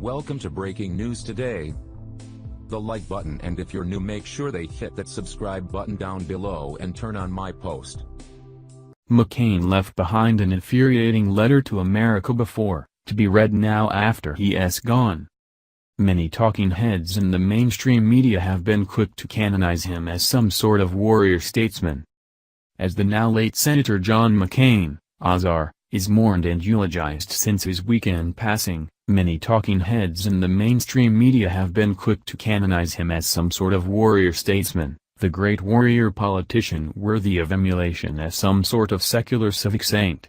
Welcome to Breaking News today. The like button, and if you're new, make sure they hit that subscribe button down below and turn on my post. McCain left behind an infuriating letter to America before, to be read now after he's gone. Many talking heads in the mainstream media have been quick to canonize him as some sort of warrior statesman. As the now late Senator John McCain, Ozar, is mourned and eulogized since his weekend passing, many talking heads in the mainstream media have been quick to canonize him as some sort of warrior statesman, the great warrior politician worthy of emulation as some sort of secular civic saint.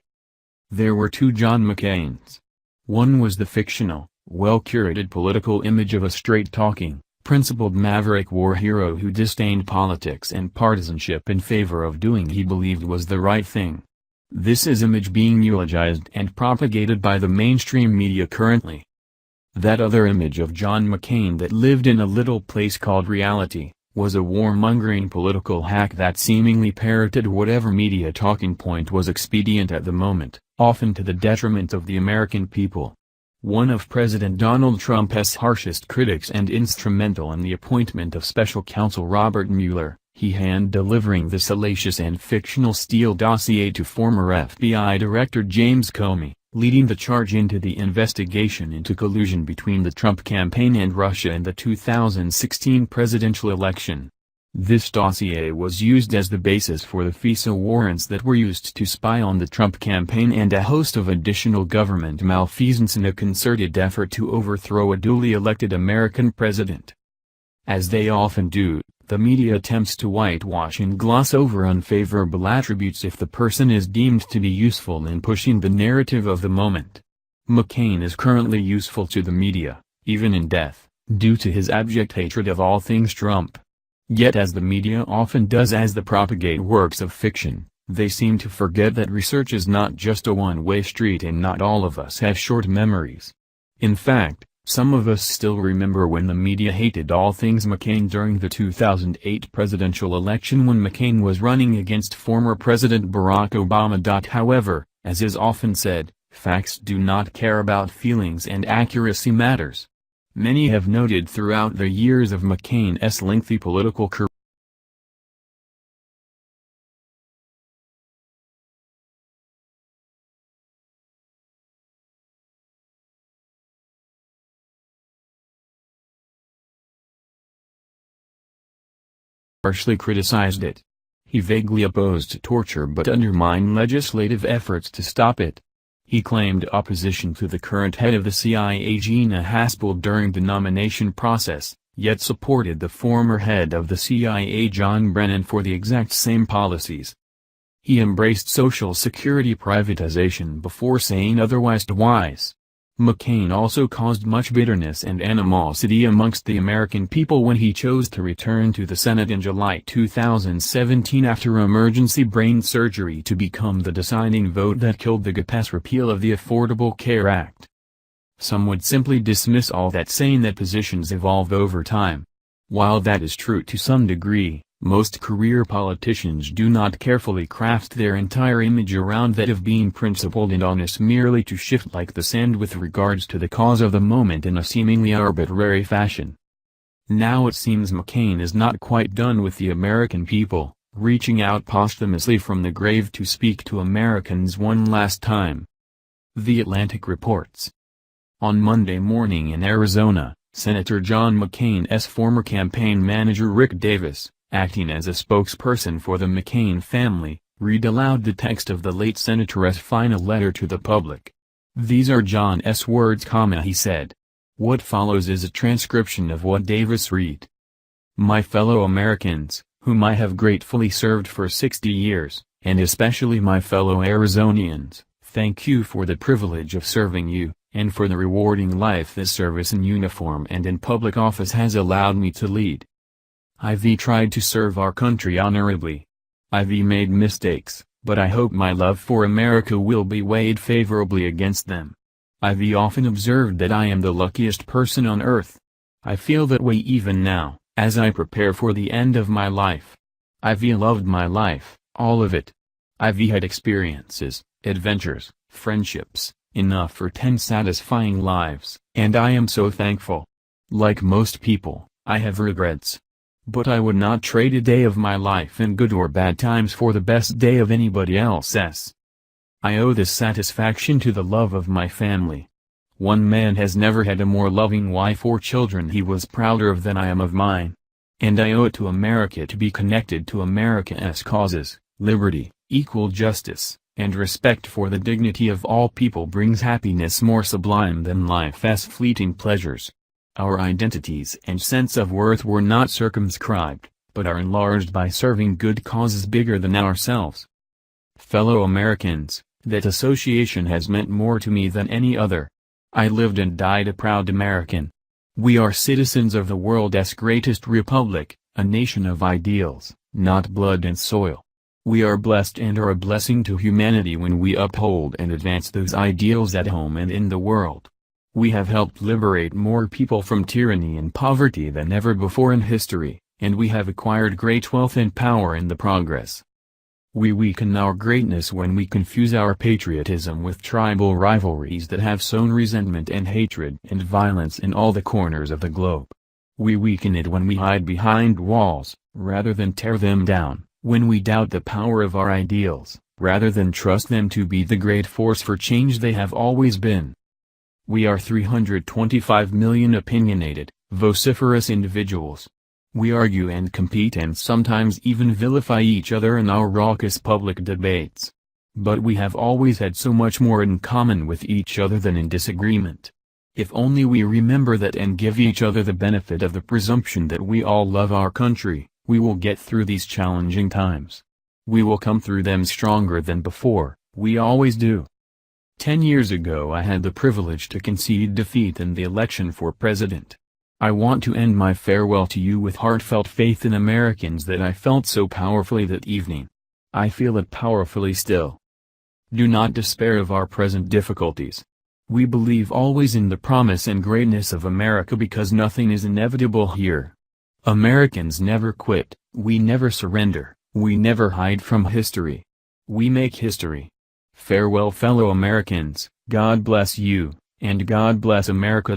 There were two John McCains. One was the fictional, well-curated political image of a straight-talking, principled maverick war hero who disdained politics and partisanship in favor of doing he believed was the right thing. This is image being eulogized and propagated by the mainstream media currently. That other image of John McCain that lived in a little place called reality, was a warmongering political hack that seemingly parroted whatever media talking point was expedient at the moment, often to the detriment of the American people. One of President Donald Trump's harshest critics and instrumental in the appointment of special counsel Robert Mueller, he hand-delivering the salacious and fictional Steele dossier to former FBI Director James Comey, leading the charge into the investigation into collusion between the Trump campaign and Russia in the 2016 presidential election. This dossier was used as the basis for the FISA warrants that were used to spy on the Trump campaign and a host of additional government malfeasance in a concerted effort to overthrow a duly elected American president. As they often do, the media attempts to whitewash and gloss over unfavorable attributes if the person is deemed to be useful in pushing the narrative of the moment. McCain is currently useful to the media, even in death, due to his abject hatred of all things Trump. Yet as the media often does as they propagate works of fiction, they seem to forget that research is not just a one-way street and not all of us have short memories. In fact, some of us still remember when the media hated all things McCain during the 2008 presidential election when McCain was running against former President Barack Obama. However, as is often said, facts do not care about feelings and accuracy matters. Many have noted throughout the years of McCain's lengthy political career harshly criticized it. He vaguely opposed torture but undermined legislative efforts to stop it. He claimed opposition to the current head of the CIA Gina Haspel during the nomination process, yet supported the former head of the CIA John Brennan for the exact same policies. He embraced Social Security privatization before saying otherwise twice. McCain also caused much bitterness and animosity amongst the American people when he chose to return to the Senate in July 2017 after emergency brain surgery to become the deciding vote that killed the GOP's repeal of the Affordable Care Act. Some would simply dismiss all that, saying that positions evolve over time. While that is true to some degree, most career politicians do not carefully craft their entire image around that of being principled and honest merely to shift like the sand with regards to the cause of the moment in a seemingly arbitrary fashion. Now it seems McCain is not quite done with the American people, reaching out posthumously from the grave to speak to Americans one last time. The Atlantic reports. On Monday morning in Arizona, Senator John McCain's former campaign manager Rick Davis, acting as a spokesperson for the McCain family, read aloud the text of the late senator's final letter to the public. These are John's words, he said. What follows is a transcription of what Davis read. My fellow Americans, whom I have gratefully served for 60 years, and especially my fellow Arizonians, thank you for the privilege of serving you, and for the rewarding life this service in uniform and in public office has allowed me to lead. I've tried to serve our country honorably. I've made mistakes, but I hope my love for America will be weighed favorably against them. I've often observed that I am the luckiest person on earth. I feel that way even now, as I prepare for the end of my life. I've loved my life, all of it. I've had experiences, adventures, friendships, enough for 10 satisfying lives, and I am so thankful. Like most people, I have regrets. But I would not trade a day of my life in good or bad times for the best day of anybody else's. I owe this satisfaction to the love of my family. One man has never had a more loving wife or children he was prouder of than I am of mine. And I owe it to America to be connected to America's causes. Liberty, equal justice, and respect for the dignity of all people brings happiness more sublime than life's fleeting pleasures. Our identities and sense of worth were not circumscribed, but are enlarged by serving good causes bigger than ourselves. Fellow Americans, that association has meant more to me than any other. I lived and died a proud American. We are citizens of the world's greatest republic, a nation of ideals, not blood and soil. We are blessed and are a blessing to humanity when we uphold and advance those ideals at home and in the world. We have helped liberate more people from tyranny and poverty than ever before in history, and we have acquired great wealth and power in the progress. We weaken our greatness when we confuse our patriotism with tribal rivalries that have sown resentment and hatred and violence in all the corners of the globe. We weaken it when we hide behind walls, rather than tear them down, when we doubt the power of our ideals, rather than trust them to be the great force for change they have always been. We are 325 million opinionated, vociferous individuals. We argue and compete and sometimes even vilify each other in our raucous public debates. But we have always had so much more in common with each other than in disagreement. If only we remember that and give each other the benefit of the presumption that we all love our country, we will get through these challenging times. We will come through them stronger than before, we always do. 10 years ago I had the privilege to concede defeat in the election for president. I want to end my farewell to you with heartfelt faith in Americans that I felt so powerfully that evening. I feel it powerfully still. Do not despair of our present difficulties. We believe always in the promise and greatness of America because nothing is inevitable here. Americans never quit, we never surrender, we never hide from history. We make history. Farewell fellow Americans, God bless you, and God bless America.